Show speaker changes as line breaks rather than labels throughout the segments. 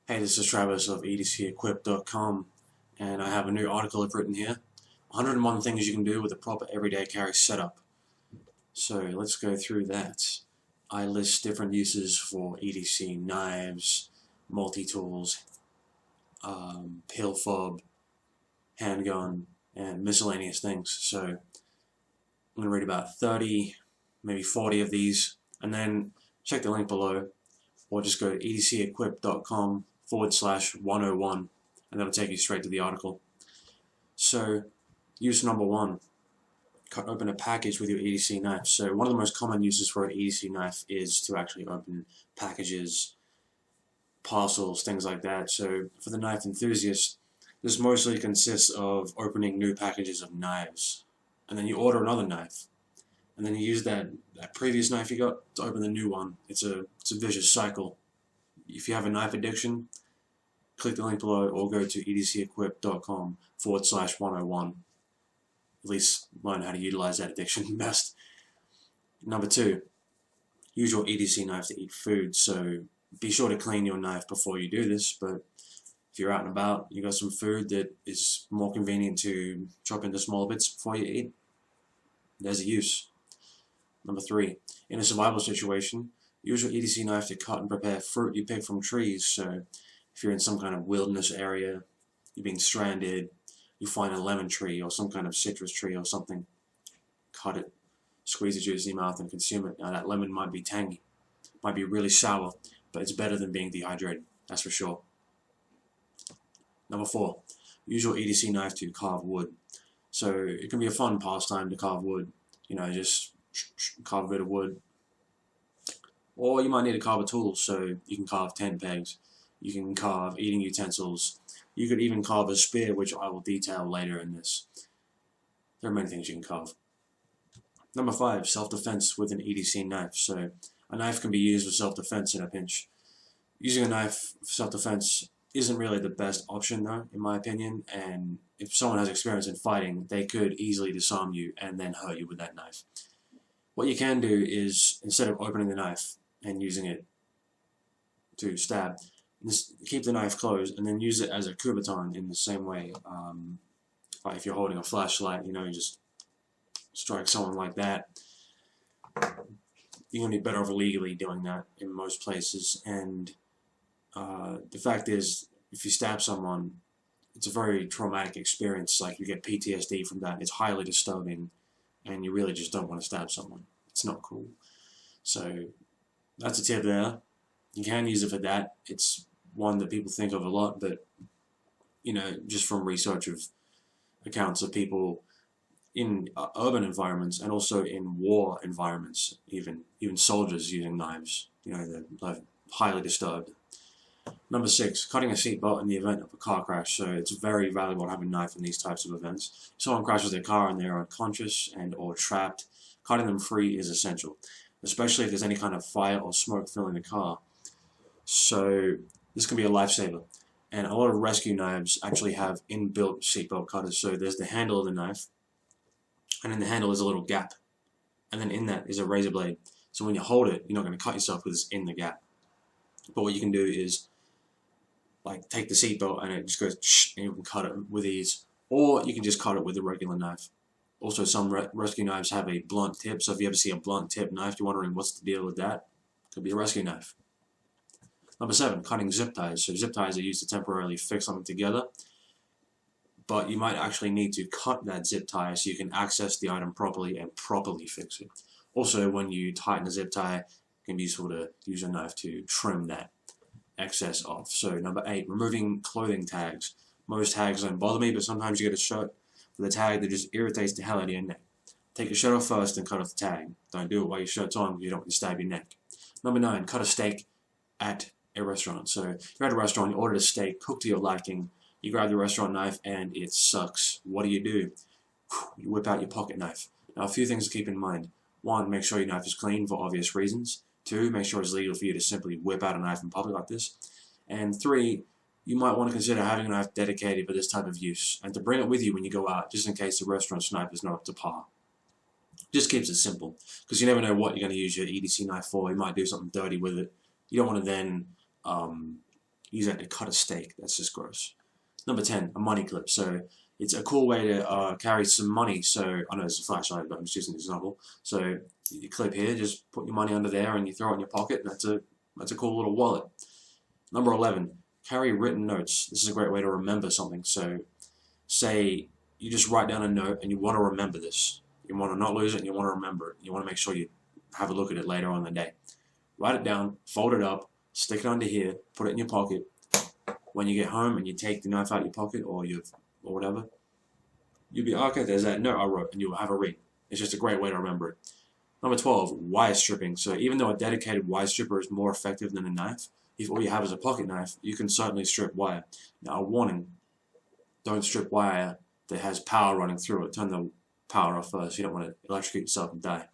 Hey, this is Travis of edcequip.com, and I have a new article I've written here. 101 things you can do with a proper everyday carry setup. So let's go through that. I list different uses for EDC knives, multi-tools, peel fob, handgun, and miscellaneous things. So I'm going to read about 30, maybe 40 of these, and then check the link below, or just go to edcequip.com/101, and that'll take you straight to the article. So, use number one, cut open a package with your EDC knife. So one of the most common uses for an EDC knife is to actually open packages, parcels, things like that. So for the knife enthusiast, this mostly consists of opening new packages of knives. And then you order another knife. And then you use that previous knife you got to open the new one. It's a vicious cycle. If you have a knife addiction, click the link below or go to edcequip.com/101. At least learn how to utilize that addiction best. Number two, use your EDC knife to eat food. So be sure to clean your knife before you do this, but if you're out and about, you got some food that is more convenient to chop into small bits before you eat, there's a use. Number three, in a survival situation, use your EDC knife to cut and prepare fruit you pick from trees. So if you're in some kind of wilderness area, you're being stranded, you find a lemon tree or some kind of citrus tree or something, cut it, squeeze the juice in your mouth and consume it. Now that lemon might be tangy, might be really sour, but it's better than being dehydrated, that's for sure. Number four, use your EDC knife to carve wood. So it can be a fun pastime to carve wood, just carve a bit of wood. Or you might need to carve a tool, so you can carve tent pegs, you can carve eating utensils, you could even carve a spear, which I will detail later in this. There are many things you can carve. Number five, self-defense with an EDC knife. So a knife can be used for self-defense in a pinch. Using a knife for self-defense isn't really the best option though, in my opinion, and if someone has experience in fighting, they could easily disarm you and then hurt you with that knife. What you can do is, instead of opening the knife and using it to stab, just keep the knife closed and then use it as a coup-baton in the same way. Like if you're holding a flashlight, you just strike someone like that. You're going to be better off legally doing that in most places. And the fact is, if you stab someone, it's a very traumatic experience. Like you get PTSD from that. It's highly disturbing, and you really just don't want to stab someone. It's not cool. So that's a tip there. You can use it for that. It's one that people think of a lot, but just from research of accounts of people in urban environments and also in war environments, even soldiers using knives, they're highly disturbed. Number six, cutting a seatbelt in the event of a car crash. So it's very valuable to have a knife in these types of events. If someone crashes their car and they're unconscious and or trapped, cutting them free is essential, especially if there's any kind of fire or smoke filling the car. So this can be a lifesaver. And a lot of rescue knives actually have inbuilt seatbelt cutters. So there's the handle of the knife, and in the handle is a little gap. And then in that is a razor blade. So when you hold it, you're not going to cut yourself because it's in the gap. But what you can do is take the seatbelt and it just goes and you can cut it with ease. Or you can just cut it with a regular knife. Also, some rescue knives have a blunt tip. So if you ever see a blunt tip knife, you're wondering what's the deal with that. It could be a rescue knife. Number seven, cutting zip ties. So zip ties are used to temporarily fix something together, but you might actually need to cut that zip tie so you can access the item properly and properly fix it. Also, when you tighten a zip tie, it can be useful to use a knife to trim that excess off. So number eight, removing clothing tags. Most tags don't bother me, but sometimes you get a shirt with a tag that just irritates the hell out of your neck. Take your shirt off first and cut off the tag. Don't do it while your shirt's on because you don't want to stab your neck. Number nine, cut a steak at a restaurant. So you're at a restaurant, you ordered a steak cooked to your liking, you grab the restaurant knife and it sucks. What do? You whip out your pocket knife. Now a few things to keep in mind. One, make sure your knife is clean for obvious reasons. Two, make sure it's legal for you to simply whip out a knife in public like this. And three, you might want to consider having a knife dedicated for this type of use and to bring it with you when you go out, just in case the restaurant's knife is not up to par. Just keeps it simple, because you never know what you're going to use your EDC knife for. You might do something dirty with it. You don't want to then use that to cut a steak. That's just gross. Number 10, a money clip. So it's a cool way to carry some money. So I know it's a flashlight, but I'm just using an example. So you clip here, just put your money under there, and you throw it in your pocket, and that's a cool little wallet. Number 11, carry written notes. This is a great way to remember something. So say you just write down a note, and you want to remember this. You want to not lose it, and you want to remember it. You want to make sure you have a look at it later on in the day. Write it down, fold it up, stick it under here, put it in your pocket. When you get home and you take the knife out of your pocket or whatever, you'll be, okay, there's that note I wrote, and you'll have a read. It's just a great way to remember it. Number 12, wire stripping. So even though a dedicated wire stripper is more effective than a knife, if all you have is a pocket knife, you can certainly strip wire. Now, a warning, don't strip wire that has power running through it. Turn the power off first. You don't want to electrocute yourself and die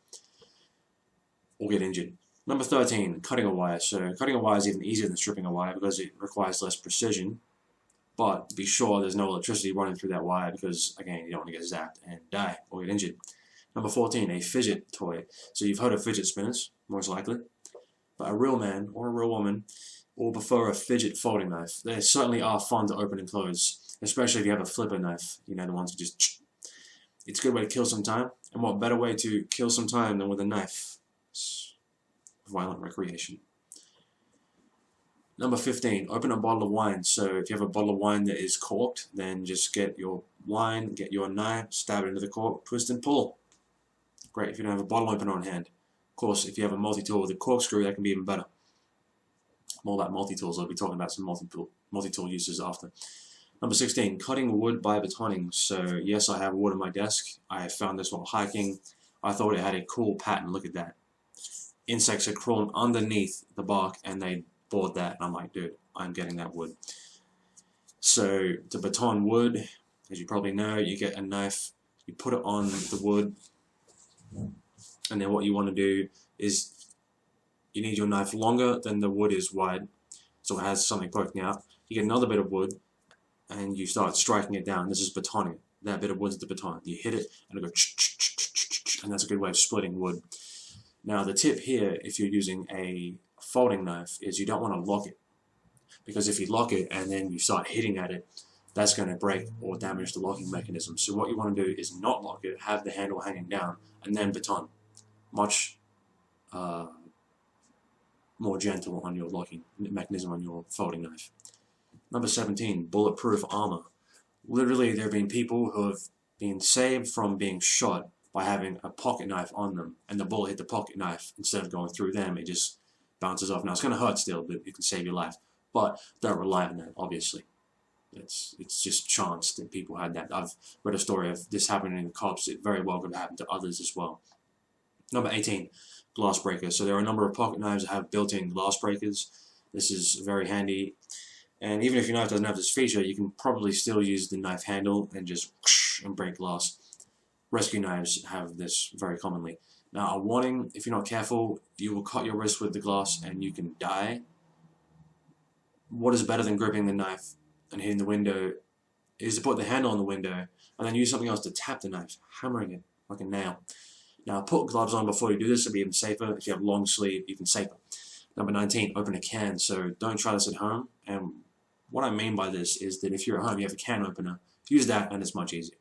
or get injured. Number 13, cutting a wire. So cutting a wire is even easier than stripping a wire because it requires less precision. But be sure there's no electricity running through that wire because, again, you don't want to get zapped and die or get injured. Number 14, a fidget toy. So you've heard of fidget spinners, most likely. But a real man or a real woman will prefer a fidget folding knife. They certainly are fun to open and close, especially if you have a flipper knife. You know, the ones that just... It's a good way to kill some time. And what better way to kill some time than with a knife? Violent recreation. Number 15, open a bottle of wine. So if you have a bottle of wine that is corked, then just get your wine, get your knife, stab it into the cork, twist and pull. Great if you don't have a bottle opener on hand. Of course, if you have a multi-tool with a corkscrew, that can be even better. More about multi-tools. I'll be talking about some multi-tool uses after. Number 16, cutting wood by batoning. So yes, I have wood on my desk. I found this while hiking. I thought it had a cool pattern. Look at that. Insects are crawling underneath the bark, and they bored that. And I'm like, dude, I'm getting that wood. So to baton wood, as you probably know, you get a knife, you put it on the wood, and then what you want to do is you need your knife longer than the wood is wide, so it has something poking out. You get another bit of wood, and you start striking it down. This is batoning. That bit of wood is the baton. You hit it, and it goes, and that's a good way of splitting wood. Now the tip here, if you're using a folding knife, is you don't want to lock it. Because if you lock it and then you start hitting at it, that's going to break or damage the locking mechanism. So what you want to do is not lock it, have the handle hanging down, and then baton. Much more gentle on your locking mechanism on your folding knife. Number 17, bulletproof armor. Literally, there have been people who have been saved from being shot by having a pocket knife on them, and the bullet hit the pocket knife. Instead of going through them, it just bounces off. Now, it's going to hurt still, but it can save your life. But don't rely on that, obviously. It's just chance that people had that. I've read a story of this happening in the cops. It very well could happen to others as well. Number 18, glass breaker. So there are a number of pocket knives that have built-in glass breakers. This is very handy. And even if your knife doesn't have this feature, you can probably still use the knife handle and just whoosh and break glass. Rescue knives have this very commonly. Now, a warning, if you're not careful, you will cut your wrist with the glass and you can die. What is better than gripping the knife and hitting the window is to put the handle on the window and then use something else to tap the knife, hammering it like a nail. Now, put gloves on before you do this. It'll be even safer. If you have long sleeve, even safer. Number 19, open a can. So don't try this at home. And what I mean by this is that if you're at home, you have a can opener, use that and it's much easier.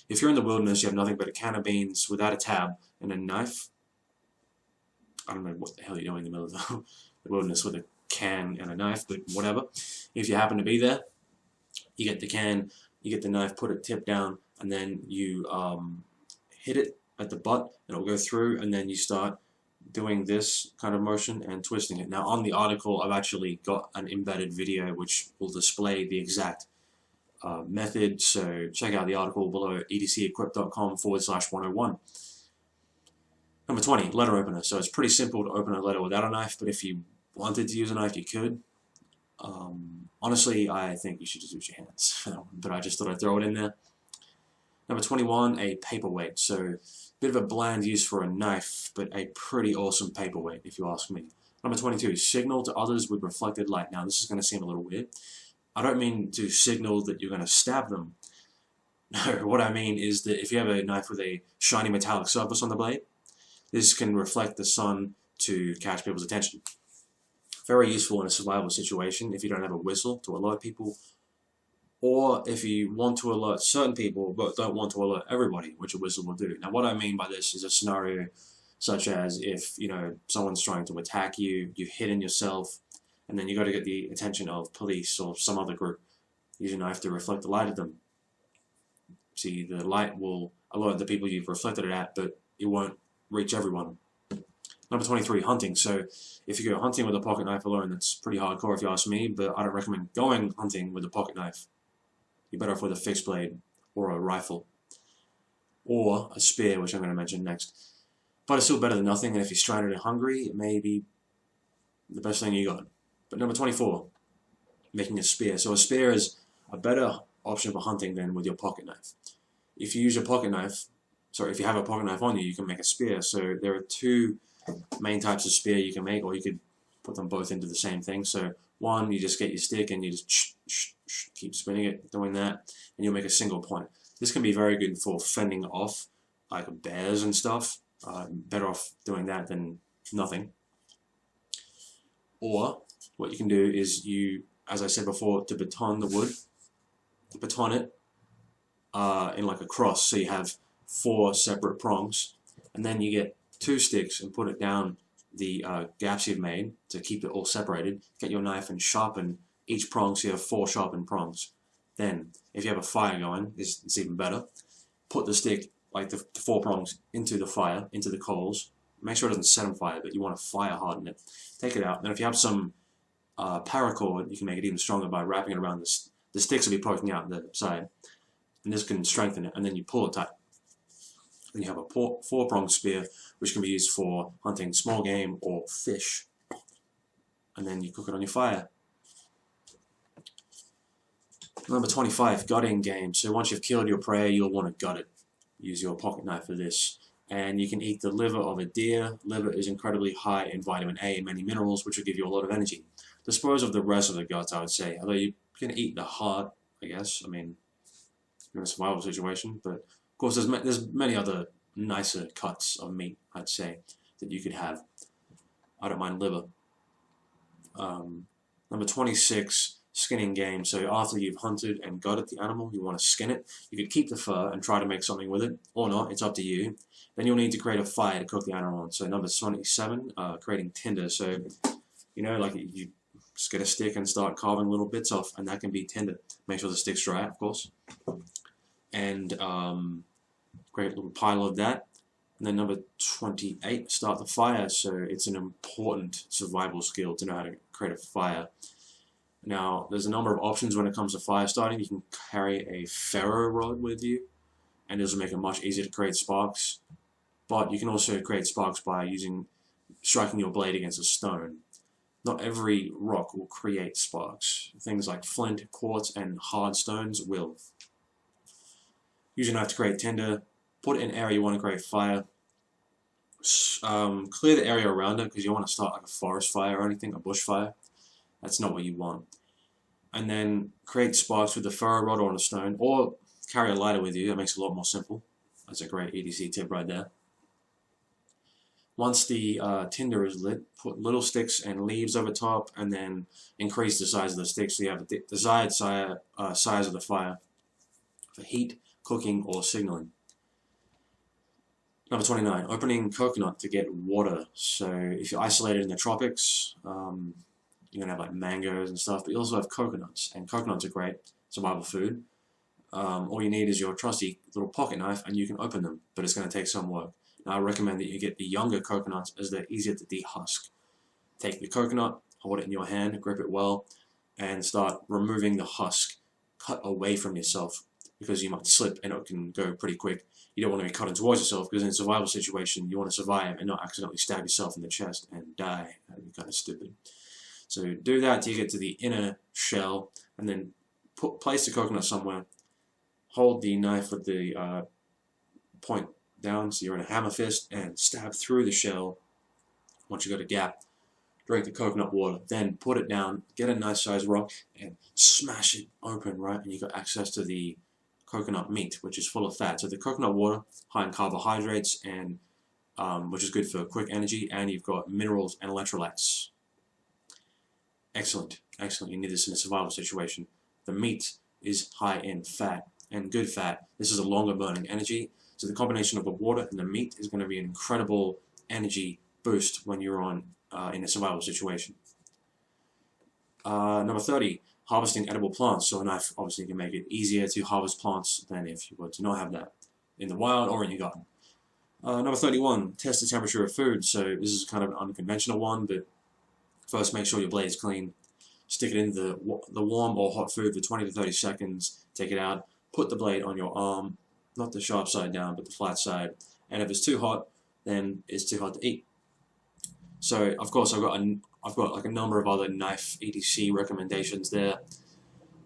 If you're in the wilderness, you have nothing but a can of beans without a tab and a knife. I don't know what the hell you're doing in the middle of the wilderness with a can and a knife, but whatever. If you happen to be there, you get the can, you get the knife, put it tip down, and then you hit it at the butt, and it'll go through, and then you start doing this kind of motion and twisting it. Now, on the article, I've actually got an embedded video which will display the exact method, so check out the article below edcequip.com/101. Number 20, letter opener. So it's pretty simple to open a letter without a knife, but if you wanted to use a knife, you could. Honestly, I think you should just use your hands, but I just thought I'd throw it in there. Number 21, a paperweight. So bit of a bland use for a knife, but a pretty awesome paperweight, if you ask me. Number 22, signal to others with reflected light. Now, this is going to seem a little weird. I don't mean to signal that you're going to stab them. No, what I mean is that if you have a knife with a shiny metallic surface on the blade, this can reflect the sun to catch people's attention. Very useful in a survival situation if you don't have a whistle to alert people, or if you want to alert certain people but don't want to alert everybody, which a whistle will do. Now, what I mean by this is a scenario such as if someone's trying to attack you, you've hidden yourself, and then you got to get the attention of police or some other group. Use your knife to reflect the light at them. See, the light will alert the people you've reflected it at, but it won't reach everyone. Number 23, hunting. So if you go hunting with a pocket knife alone, that's pretty hardcore if you ask me, but I don't recommend going hunting with a pocket knife. You're better off with a fixed blade or a rifle or a spear, which I'm going to mention next. But it's still better than nothing, and if you're stranded and hungry, it may be the best thing you got. But number 24, making a spear. So a spear is a better option for hunting than with your pocket knife. If you use your pocket knife, if you have a pocket knife on you, you can make a spear. So there are two main types of spear you can make, or you could put them both into the same thing. So one, you just get your stick and you just keep spinning it, doing that, and you'll make a single point. This can be very good for fending off like bears and stuff. Better off doing that than nothing. Or what you can do is as I said before, to baton the wood, baton it in like a cross, so you have 4 separate prongs, and then you get 2 sticks and put it down the gaps you've made to keep it all separated. Get your knife and sharpen each prong so you have 4 sharpened prongs. Then, if you have a fire going, it's even better. Put the stick, like the 4 prongs, into the fire, into the coals. Make sure it doesn't set on fire, but you want to fire harden it. Take it out. Then if you have some paracord, you can make it even stronger by wrapping it around this. The sticks will be poking out the side, and this can strengthen it, and then you pull it tight. Then you have a 4-pronged spear, which can be used for hunting small game or fish. And then you cook it on your fire. Number 25, gutting game. So once you've killed your prey, you'll want to gut it. Use your pocket knife for this. And you can eat the liver of a deer. Liver is incredibly high in vitamin A and many minerals, which will give you a lot of energy. Dispose of the rest of the guts, I would say. Although you can eat the heart, I guess. I mean, in a survival situation. But of course, there's many other nicer cuts of meat, I'd say, that you could have. I don't mind liver. Number 26, skinning game. So after you've hunted and gutted the animal, you want to skin it. You could keep the fur and try to make something with it, or not, it's up to you. Then you'll need to create a fire to cook the animal on. So number 27, creating tinder. So, like you just get a stick and start carving little bits off, and that can be tinder. Make sure the stick's dry, of course. And create a little pile of that. And then number 28, start the fire. So it's an important survival skill to know how to create a fire. Now, there's a number of options when it comes to fire starting. You can carry a ferro rod with you, and this will make it much easier to create sparks. But you can also create sparks by striking your blade against a stone. Not every rock will create sparks. Things like flint, quartz, and hard stones will. Use your knife to create tinder. Put it in an area you want to create fire. Clear the area around it, because you don't want to start like a forest fire or anything, a bush fire. That's not what you want. And then create sparks with the ferro rod or on a stone, or carry a lighter with you. That makes it a lot more simple. That's a great EDC tip right there. Once the tinder is lit, put little sticks and leaves over top, and then increase the size of the sticks so you have the desired size of the fire for heat, cooking, or signaling. Number 29, opening coconut to get water. So if you're isolated in the tropics, you're going to have like mangoes and stuff, but you also have coconuts, and coconuts are great survival food. All you need is your trusty little pocket knife, and you can open them, but it's going to take some work. Now, I recommend that you get the younger coconuts, as they're easier to dehusk. Take the coconut, hold it in your hand, grip it well, and start removing the husk. Cut away from yourself, because you might slip and it can go pretty quick. You don't want to be cutting towards yourself, because in a survival situation, you want to survive and not accidentally stab yourself in the chest and die. That would be kind of stupid. So do that till you get to the inner shell, and then place the coconut somewhere. Hold the knife with the point down, so you're in a hammer fist, and stab through the shell. Once you got a gap, drink the coconut water, then put it down, get a nice sized rock, and smash it open, right? And you got access to the coconut meat, which is full of fat. So the coconut water, high in carbohydrates, and which is good for quick energy, and you've got minerals and electrolytes. Excellent, excellent. You need this in a survival situation. The meat is high in fat, and good fat. This is a longer burning energy. So the combination of the water and the meat is going to be an incredible energy boost when you're in a survival situation. Number 30, harvesting edible plants. So a knife obviously can make it easier to harvest plants than if you were to not have that in the wild or in your garden. Number 31, test the temperature of food. So this is kind of an unconventional one, but first make sure your blade is clean. Stick it in the warm or hot food for 20 to 30 seconds. Take it out. Put the blade on your arm, not the sharp side down, but the flat side. And if it's too hot, then it's too hot to eat. So of course I've got like a number of other knife EDC recommendations there.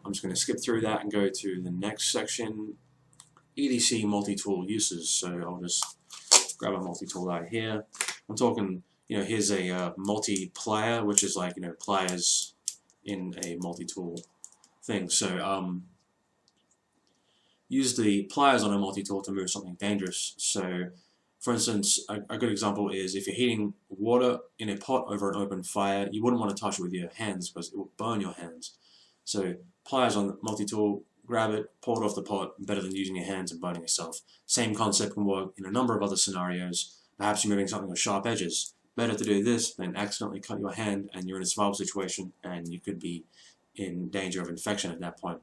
I'm just going to skip through that and go to the next section, EDC multi-tool uses. So I'll just grab a multi-tool out here. I'm talking, here's a multi-plier, which is like, pliers in a multi-tool thing. So use the pliers on a multi-tool to move something dangerous. So for instance, a good example is if you're heating water in a pot over an open fire, you wouldn't want to touch it with your hands because it will burn your hands. So pliers on the multi-tool, grab it, pour it off the pot, better than using your hands and burning yourself. Same concept can work in a number of other scenarios. Perhaps you're moving something with sharp edges. Better to do this than accidentally cut your hand and you're in a survival situation and you could be in danger of infection at that point.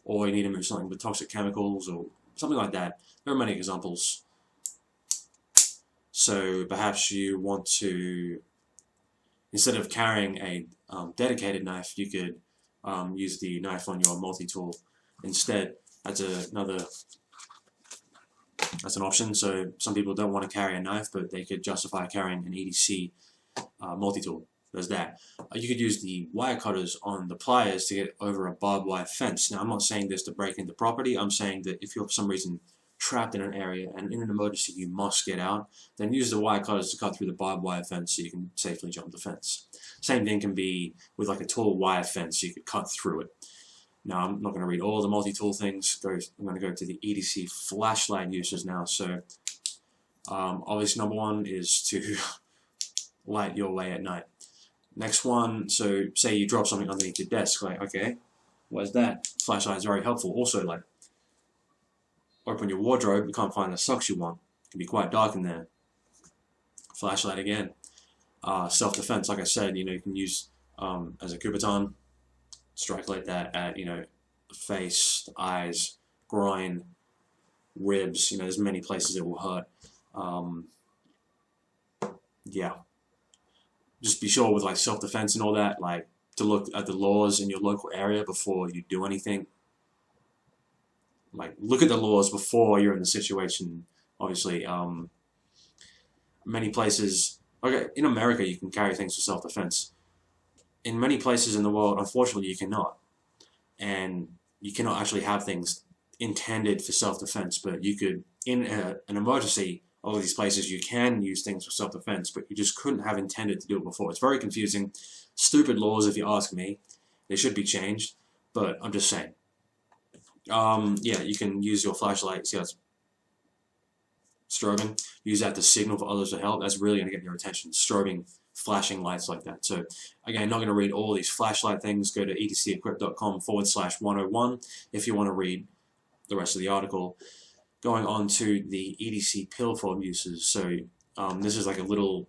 Or you need to move something with toxic chemicals or something like that. There are many examples. So perhaps you want to, instead of carrying a dedicated knife, you could use the knife on your multi-tool instead. That's an option. So some people don't want to carry a knife, but they could justify carrying an EDC multi-tool. There's that. You could use the wire cutters on the pliers to get over a barbed wire fence. Now I'm not saying this to break into property. I'm saying that if you're for some reason trapped in an area and in an emergency you must get out, then use the wire cutters to cut through the barbed wire fence so you can safely jump the fence. Same thing can be with like a tall wire fence, you could cut through it. Now I'm not going to read all the multi-tool things, I'm going to go to the EDC flashlight uses now. So obviously number one is to light your way at night. Next one, so say you drop something underneath your desk, like okay, where's that? Flashlight is very helpful. Also like open your wardrobe, you can't find the socks you want. It can be quite dark in there. Flashlight again. Self-defense, like I said, you can use as a Kubotan, strike like that at the face, the eyes, groin, ribs. There's many places it will hurt. Yeah. Just be sure with like self-defense and all that, like to look at the laws in your local area before you do anything. Like look at the laws before you're in the situation. Obviously, many places. Okay, in America you can carry things for self-defense. In many places in the world, unfortunately, you cannot, and you cannot actually have things intended for self-defense. But you could, in an emergency, all of these places you can use things for self-defense, but you just couldn't have intended to do it before. It's very confusing. Stupid laws, if you ask me. They should be changed, but I'm just saying. Yeah, you can use your flashlight. See how it's strobing? Use that to signal for others to help. That's really going to get your attention. Strobing, flashing lights like that. So again, not going to read all these flashlight things. Go to edcequip.com/101 if you want to read the rest of the article. Going on to the EDC pill form uses. So this is like a little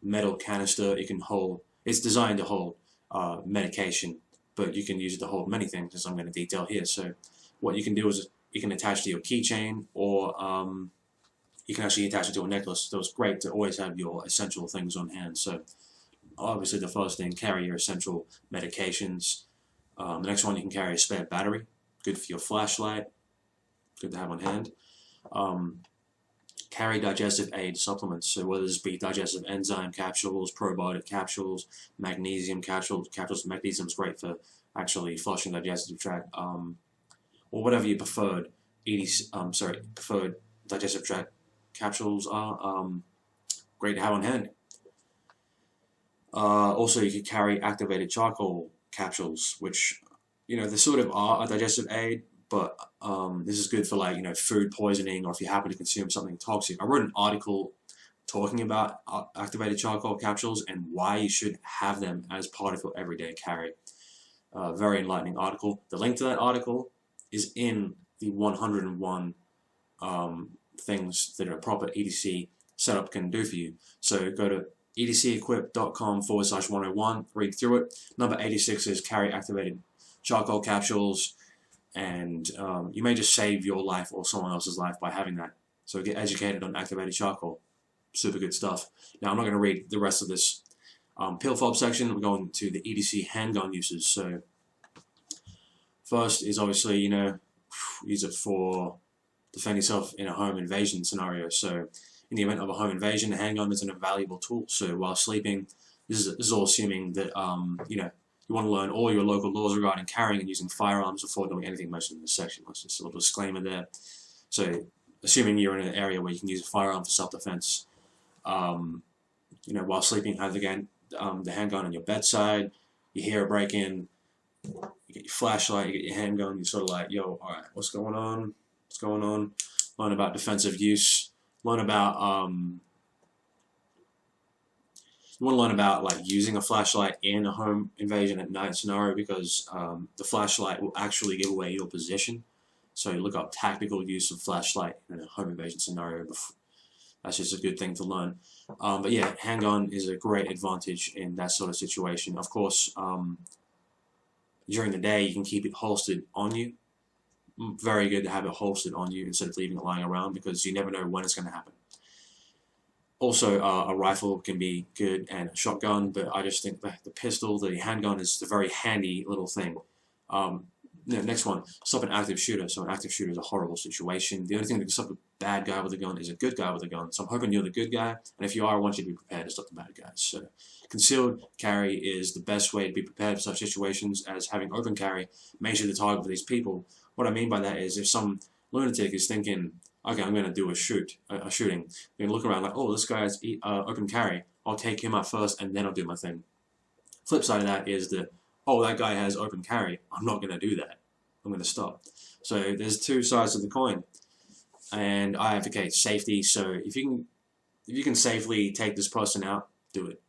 metal canister. It can hold. It's designed to hold medication, but you can use it to hold many things, as I'm going to detail here. So what you can do is you can attach to your keychain, or you can actually attach it to a necklace. So it's great to always have your essential things on hand. So obviously the first thing, carry your essential medications. The next one, you can carry a spare battery. Good for your flashlight. Good to have on hand. Carry digestive aid supplements. So whether this be digestive enzyme capsules, probiotic capsules, magnesium capsules. Magnesium is great for actually flushing the digestive tract, or whatever your preferred preferred digestive tract capsules are. Great to have on hand. Also, you could carry activated charcoal capsules, which they sort of are a digestive aid, but this is good for like food poisoning, or if you happen to consume something toxic. I wrote an article talking about activated charcoal capsules and why you should have them as part of your everyday carry. Very enlightening article. The link to that article is in the 101 things that a proper EDC setup can do for you. So go to edcequip.com/101, read through it. Number 86 is carry activated charcoal capsules, and you may just save your life or someone else's life by having that. So get educated on activated charcoal. Super good stuff. Now I'm not going to read the rest of this pill fob section. We're going to the EDC handgun uses. So first is obviously, use it for defend yourself in a home invasion scenario. So in the event of a home invasion, a handgun is an invaluable tool. So while sleeping, this is all assuming that you want to learn all your local laws regarding carrying and using firearms before doing anything mentioned in this section. That's just a little disclaimer there. So assuming you're in an area where you can use a firearm for self-defense, while sleeping, have the handgun on your bedside. You hear a break-in, you get your flashlight, you get your handgun. You're sort of like, yo, all right, what's going on? What's going on? Learn about defensive use. Learn about you want to learn about like using a flashlight in a home invasion at night scenario, because the flashlight will actually give away your position. So you look up tactical use of flashlight in a home invasion scenario. That's just a good thing to learn. But yeah, handgun is a great advantage in that sort of situation. Of course, during the day you can keep it holstered on you. Very good to have it holstered on you instead of leaving it lying around, because you never know when it's going to happen. Also, a rifle can be good and a shotgun, but I just think that the pistol, the handgun, is a very handy little thing. Next one, stop an active shooter. So an active shooter is a horrible situation. The only thing that can stop a bad guy with a gun is a good guy with a gun. So I'm hoping you're the good guy, and if you are, I want you to be prepared to stop the bad guys. So concealed carry is the best way to be prepared for such situations, as having open carry makes you the target for these people. What I mean by that is, if some lunatic is thinking, okay, I'm going to do a shooting, you're going to look around like, oh, this guy has open carry, I'll take him out first and then I'll do my thing. Flip side of that is that, oh, that guy has open carry, I'm not going to do that, I'm going to stop. So there's two sides of the coin, and I advocate safety. So if you can safely take this person out, do it.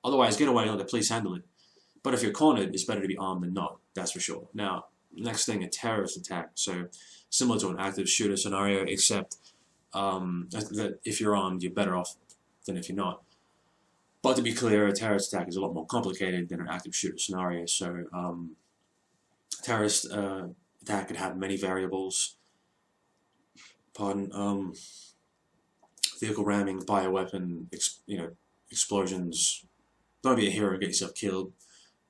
Otherwise, get away and let the police handle it. But if you're cornered, it's better to be armed than not, that's for sure. Now, next thing, a terrorist attack. So similar to an active shooter scenario, except that if you're armed, you're better off than if you're not. But to be clear, a terrorist attack is a lot more complicated than an active shooter scenario. So terrorist attack could have many variables. Vehicle ramming, bioweapon, explosions. Don't be a hero and get yourself killed.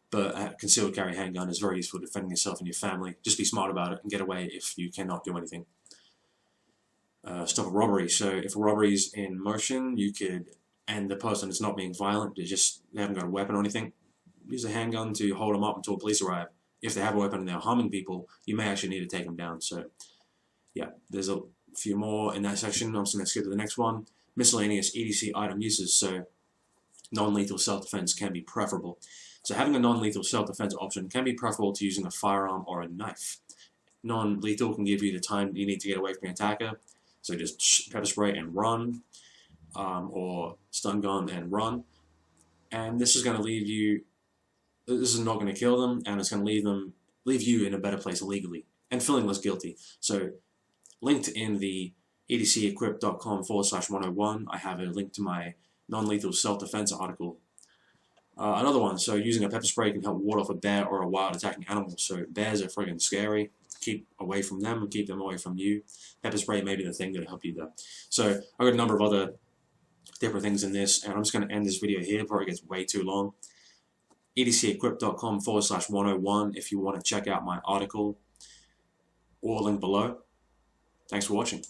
But a concealed carry handgun is very useful for defending yourself and your family. Just be smart about it and get away if you cannot do anything. Stop a robbery. So if a robbery is in motion, you could, and the person is not being violent, they haven't got a weapon or anything, use a handgun to hold them up until police arrive. If they have a weapon and they're harming people, you may actually need to take them down. So yeah, there's a few more in that section. I'm just going to skip to the next one. Miscellaneous EDC item uses. So non-lethal self-defense can be preferable. So having a non-lethal self-defense option can be preferable to using a firearm or a knife. Non-lethal can give you the time you need to get away from the attacker. So just pepper spray and run, or stun gun and run. And this is going to leave you, this is not going to kill them, and it's going to leave you in a better place legally and feeling less guilty. So linked in the edcequip.com/101, I have a link to my non-lethal self-defense article. Another one, so using a pepper spray can help ward off a bear or a wild attacking animal. So bears are friggin' scary. Keep away from them and keep them away from you. Pepper spray may be the thing that'll help you though. So I've got a number of other different things in this, and I'm just going to end this video here before it gets way too long. edcequip.com/101 if you want to check out my article, or link below. Thanks for watching.